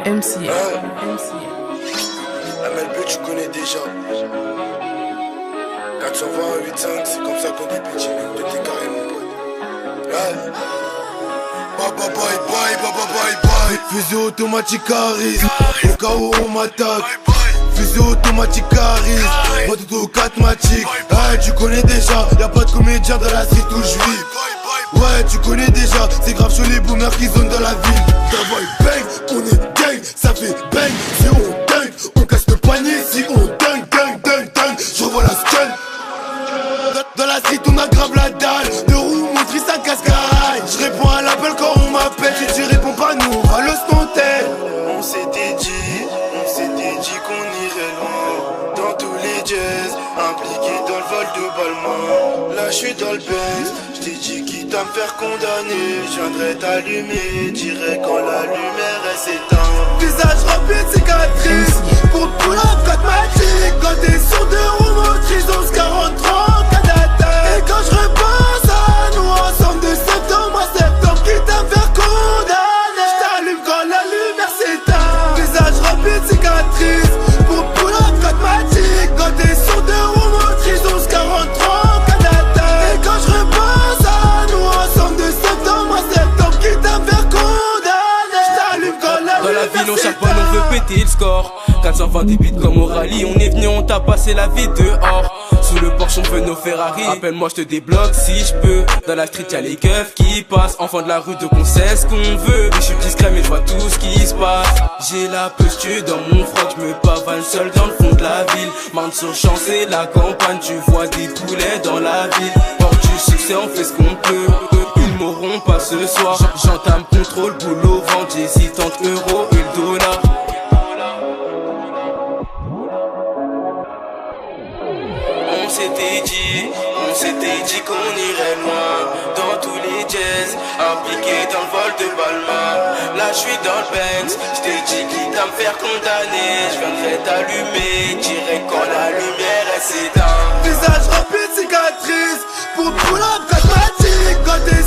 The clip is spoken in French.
MCA. La MLB tu connais déjà. 420 8-5, c'est comme ça qu'on dit petit mec, pété carré mon pote. Bye bye bye. Fusil automatique Harris, au cas où on m'attaque. Fusil automatique Harris, moi tout 4 matic. Ouais tu connais déjà, y'a pas de comédien dans la street où je vis. Ouais tu connais déjà, c'est grave sur les boomers qui zonent dans la ville. Ta voix bang, on est gang, ça fait bang. Si on dingue, on casse le panier. Si on dingue, je revois la skull. Dans la street on aggrave la dalle. Deux roues motrices à cascaille. Je réponds à l'appel quand on m'appelle. Si tu réponds pas nous on va le stonter. On s'était dit qu'on irait loin. Dans tous les jazz, impliqué dans le vol de Balmain. Là je suis dans le Benz, je t'ai dit quitte à me faire condamner. Je viendrai t'allumer, dirai quand la lumière elle s'éteint. Visage rempli de cicatrices, pour te pull up 4 magiques. Quand t'es sur deux roues motrices, 11, 43 et quand je repense à nous ensemble de septembre à septembre, quitte à me faire condamner, je t'allume quand la lumière s'éteint. Visage rempli de cicatrices, pour pull up 4 magiques. Quand t'es sur deux roues motrices, 11, 43 et quand je repense à nous ensemble de septembre à septembre, quitte à me faire condamner, je t'allume quand la lumière s'éteint. Dans la ville on charbonne, on veut péter le score. 420 des beats comme au rallye, on est venu, on t'a passé la vie dehors. Sous le Porsche on veut nos Ferrari. Appelle-moi je te débloque si je peux. Dans la street y'a les keufs qui passent. Enfant de la rue de on sait ce qu'on veut. Mais je suis discret mais je vois tout ce qui se passe. J'ai la posture dans mon froc, je me pavane seul dans le fond de la ville. Marne sur champ c'est la campagne, tu vois des poulets dans la ville. Porte du succès on fait ce qu'on peut. Ils m'auront pas ce soir. J'entame contrôle, boulot, vente, j'ai 60 euros et le dollar. On s'était dit qu'on irait loin. Dans tous les jazz, impliqué dans le vol de Balmain. Là je suis dans le Benz, je t'ai dit quitte à me faire condamner. Je viendrai t'allumer, dirai quand la lumière elle s'éteint. Visage rempli de cicatrices, pour pull up 4 matic. Quand t'es